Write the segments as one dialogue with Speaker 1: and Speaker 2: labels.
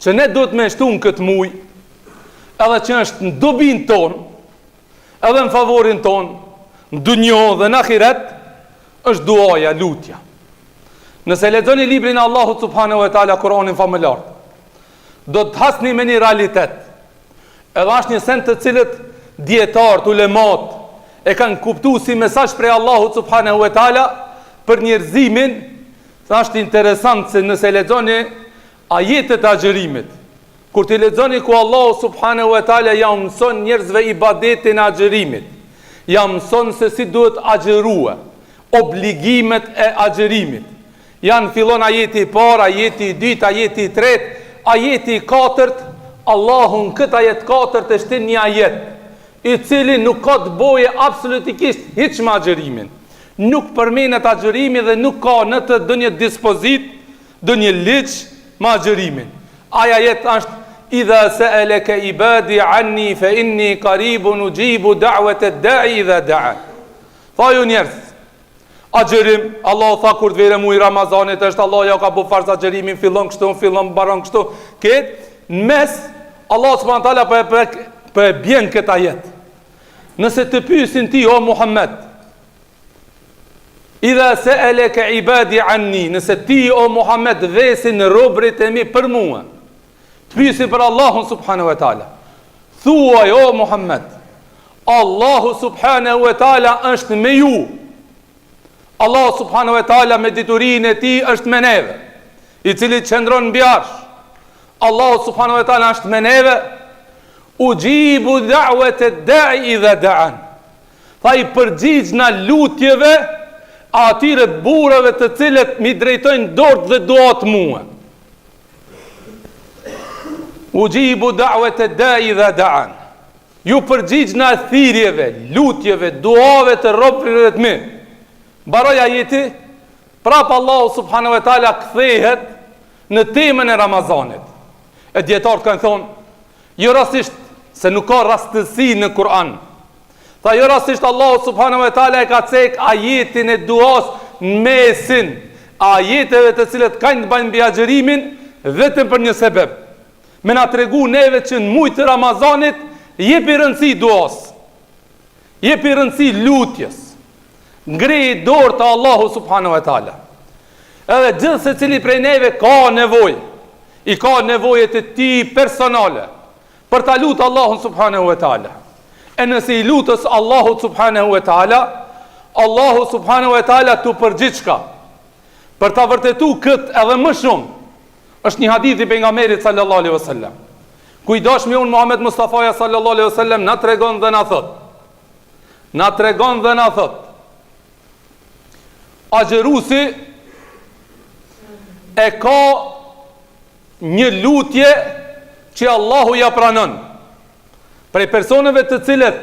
Speaker 1: që ne duhet me shtu në këtë muj, edhe që është në dobin ton, edhe në favorin ton, në dunjo dhe në ahiret, është duaja, lutja. Nëse lexoni librin e Allahut subhanahu wa taala, Kur'anin famëlar, do të hasni me një realitet. Edhe është një send të cilët dietarët, ulemat e kanë kuptuar si mesazh prej Allahut subhanahu wa taala për njerëzimin. Është interesant se nëse lexoni ajetet e agjërimit, kur ti lexoni ku Allahu subhanahu wa taala ja mëson njerëzve ibadetin e agjërimit, ja mëson se si duhet agjërua, obligimet e agjërimit. Janë fillon ajeti i parë, ajeti i dytë, ajeti i tretë, ajeti i katërt. Allahu në këtë ajet katërt e shtin një ajet i cili nuk ka të boje absolutikisht hiç me agjërimin. Nuk përmenet agjërimi dhe nuk ka në të dënje dispozit, dënje ligj me agjërimin. Aja ajet është idha sa'alaka ibadi anni fa inni qaribun ujibu da'wata ad-da'i idha da'a. Thaju njerëz, agjërim, Allah tha kur të vere muaj Ramazanit është Allah ja ka bu farz agjërimin, fillon kështu, fillon mbaron kështu. Këtë në mes Allah subhanahu wa taala po e bjen këtë ajet. Nëse të pyesin ti o Muhammed, idha sa'alaka ibadi anni, nëse ti o Muhammed vesin robrit e mi për mua, të pyesin për Allahun subhanahu wa taala, thuaj o Muhammed, Allahu subhanahu wa taala është me ju. Allah subhanahu wa taala me diturinë e tij është me neve, i cili qëndron mbi arsh. Allah subhanahu wa taala është me neve. Ujibu da'wata ad-da'i idha da'an. Tha i përgjigj na lutjeve atyre burrave të cilët mi drejtojnë dorë dhe duat mua. Ujibu da'wata ad-da'i idha da'an. Ju përgjigj na thirrjeve, lutjeve, duave të robëve të mi. Mbaroj ajeti, prap Allahu subhanahu wa taala kthehet në temën e Ramazanit. E dietarët kanë thonë, jo rastisht se nuk ka rastësi në Kur'an. Tha jo rastisht Allahu subhanahu wa taala e ka cek ajetin e duas në mesin ajeteve të cilët kanë të bëjnë mbi agjërimin vetëm për një sebeb. Me na tregu neve që në muaj të Ramazanit jepi rëndësi duas, jepi rëndësi lutjes, ngri dorë të Allahu subhanahu wa taala. Edhe gjithë se cili prej neve ka nevojë, i ka nevojet e ti personale për ta lutë Allahun subhanahu wa taala. E nëse i lutës Allahu subhanahu wa taala, Allahu subhanahu wa taala tu përgjigj ka. Për ta vërtetu këtë edhe më shumë, është një hadith i pejgamberit sallallahu alaihi wasallam. Ku i dashmi unë Muhammed Mustafa sallallahu alaihi wasallam na tregon dhe na thot. Na tregon dhe na thot. Agjërusi e ka një lutje që Allahu ja pranon. Prej personave të cilët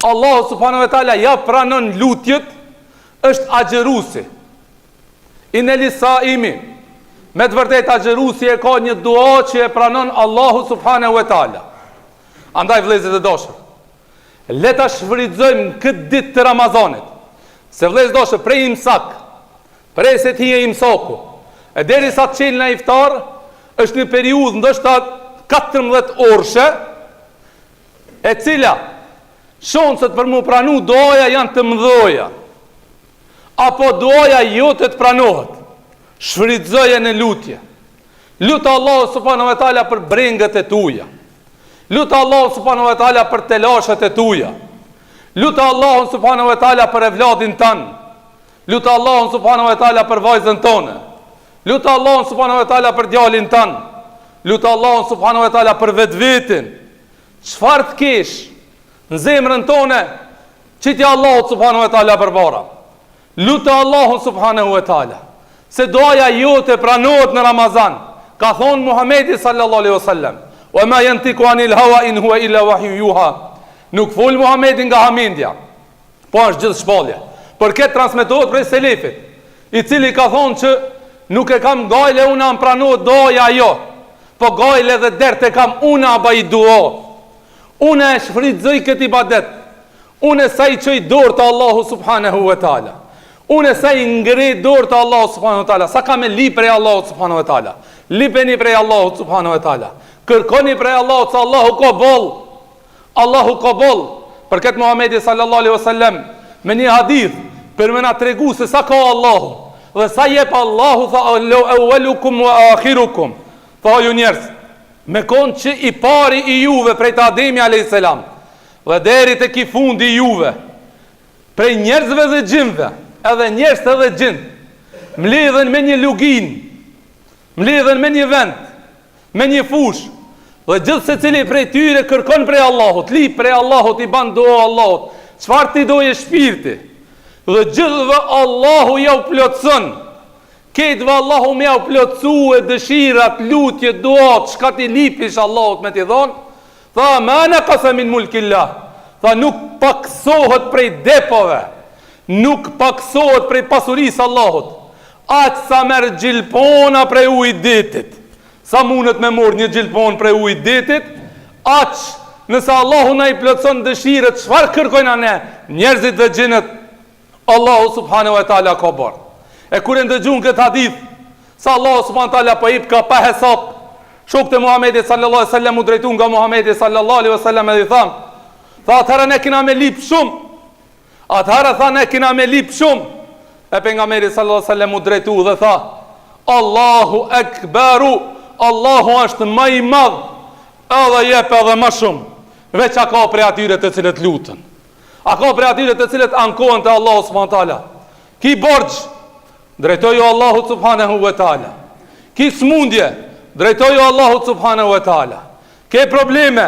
Speaker 1: Allahu subhanahu wa taala ja pranon lutjet është agjërusi. Inel saimi, me të vërtetë agjërusi e ka një dua që e pranon Allahu subhanahu wa taala. Andaj vëllezër të dashur, le ta shfrytëzojmë këtë ditë të Ramazanit. Se vëllezër të dashur, prej imsak, prej se ti e imsaku, e derisa të çelë në iftar, është një periudhë ndoshta 14 orëshe, e cila shanset për mu pranu doja janë të mëdhoja, apo doja jote të pranohet. Shfrytëzoje në lutje. Lutë Allahu subhanahu wa taala për brengët e tuaja. Lutë Allahu subhanahu wa taala për telashet e tuaja. Lutë Allahu subhanahu wa taala për evladin tanë. Lutë Allahu subhanahu wa taala për vajzën tonë. Lutë Allahun subhanahu wa taala për djalin tan. Lutë Allahun subhanahu wa taala për vetvetin. Çfarë të kesh në zemrën tonë, çiti Allahu subhanahu wa taala përbara. Lutë Allahun subhanahu wa taala se doja jote pranohet në Ramazan. Ka thonë Muhamedi sallallahu alaihi wasallam, "Wa ma yantiqu anil hawa in huwa illa wahyu yuha." Nuk fol Muhamedi nga hamendja, po është gjithë shpallje. Por këtë transmetohet prej selefit, i cili ka thonë që nuk e kam gajle una më pranohet doja jo, po gajle dhe dert e kam una ba i dua. Una e shfrytëzoj këtë ibadet. Unë e sa i qoj dorë të Allahu subhanahu wa taala. Unë e sa i ngrej dorë të Allahu subhanahu wa taala. Sa kam e li prej Allahu subhanahu wa taala. lipeni prej Allahut subhanahu wa taala. Kërkoni prej Allahut se Allahu ka boll. Allahu ka boll. Për këtë Muhamedi sallallahu alaihi wasallam me një hadith për më na tregu se sa ka Allahu dhe sa jep Allahu, tha awwalukum wa akhirukum. Tha ju njerëz, me konë që i pari i juve prej të Ademi a.s. dhe deri të ki fundi i juve, prej njerëzve dhe gjimve, edhe njerëz edhe gjim, mledhen me një lugin, mledhen me një vend, me një fush, dhe gjithë se cili prej tyre kërkon prej Allahut, li prej Allahut, i ban doa Allahut, qfar ti doje shpirti, dhe gjithëve Allahu ja u plotësën, ketëve Allahu me ja u plotësu e dëshirat, lutje, doat, shka ti lipish Allahut me ti dhonë, tha ma në kasa min mulkillah, tha nuk paksohet prej depove, nuk paksohet prej pasurisë Allahut, aqë sa merë gjilpona prej ujt ditit, sa mundet me morë një gjilpon prej ujt ditit, aqë nësa Allahu na i plotëson dëshirët, çfarë kërkojna ne, njerëzit dhe gjinët, Allahu subhanahu wa taala ka bërë. E kur e ndëgjun këtë hadith, sa Allahu subhanahu wa taala po jep ka pa hesab, shokët e Muhamedit sallallahu alaihi wasallam u drejtuan nga Muhamedi sallallahu alaihi wasallam dhe i than, tha atëherë ne kena me lip shumë. Atëherë tha ne kena me lip shumë. E pejgamberi sallallahu alaihi wasallam u drejtu dhe tha, Allahu akbaru, Allahu është më i madh, edhe jep edhe më shumë. Veç a ka prej atyre të cilët lutën. A ka prej atyre të cilët ankohen te Allahu subhanahu wa taala. Ki borxh, drejtoju Allahu subhanahu wa taala. Ki smundje, drejtoju Allahu subhanahu wa taala. Ke probleme,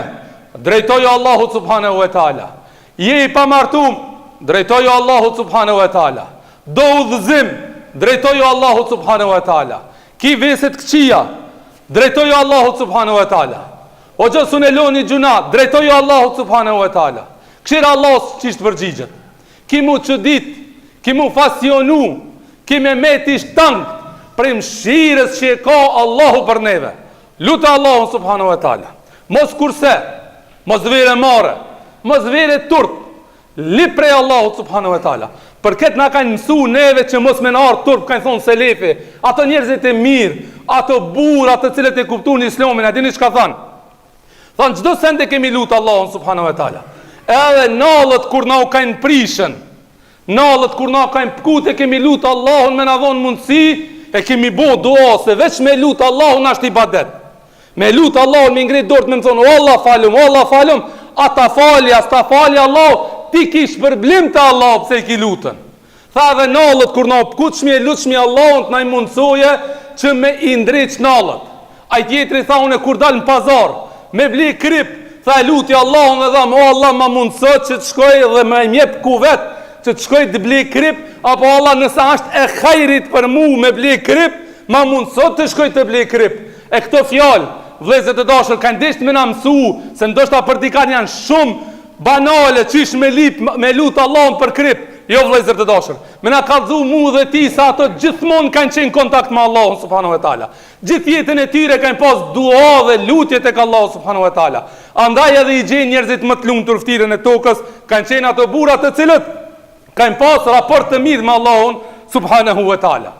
Speaker 1: drejtoju Allahu subhanahu wa taala. Je i pamartum, drejtoju Allahu subhanahu wa taala. Do udhëzim, drejtoju Allahu subhanahu wa taala. Ki veset këqia, drejtoju Allahu subhanahu wa taala. O që sun e loni gjuna, drejtoju Allahu subhanahu wa taala. Këshira Allahu qishtë përgjigjet. Ki mu që dit, ki mu fasionu, ki me meti shtang, prej mshires që e ka Allahu për neve. Lutë Allahu subhanahu wa taala. Mos kurse, mos vere mare, mos vere turp, lip prej Allahu subhanahu wa taala. Për këtë na kanë mësu neve që mos me në arë turp, kanë thonë selefi, ato njerëzit e mirë, ato burë, ato cilët e kuptu në islamin, a dini çka thanë? Thanë, gjdo sende kemi lutë Allahu subhanahu wa taala. Edhe nallët kur na u kanë prishën, nallët kur na u kanë pkute, kemi lutë Allahun me na dhonë mundësi, e kemi bo dua se veç me lutë Allahun ashtë ibadet. Me lutë Allahun, me ngrit dorët, me më thonë, o Allah falum, ata falja, sta falja Allah, ti kish përblim të Allah, pse i ki lutën. Tha dhe nallët kur na u pkut, shmi e lutë shmi Allahun, të na i mundësoje që me i ndriç nallët. A i tjetëri tha unë kur dal në pazar, me bli krip, tha luti Allahun dhe dhamë, o Allah ma mundësot që të shkoj dhe me mjep kuvet, që të shkoj të bli krip, apo Allah nësa është e khajrit për mu me bli krip, ma mundësot të shkoj të bli krip. E këto fjalë, vëllezër të dashur, kanë desht me na mësu, se ndoshta për dikan janë shumë banale, qish me lutë Allahun për krip. Jo vëllezër të dashur, me na kallëzu mu dhe ti sa ato gjithmonë kanë qenë kontakt me Allahun subhanahu wa taala. Gjithë jetën e tyre kanë pas dua dhe lutje tek Allahu subhanahu wa taala. Andaj edhe i gjen njerëzit më të lumtur fytyrën e tokës, kanë qenë ato burra të cilët kanë pas raport të mirë me Allahun subhanahu wa taala.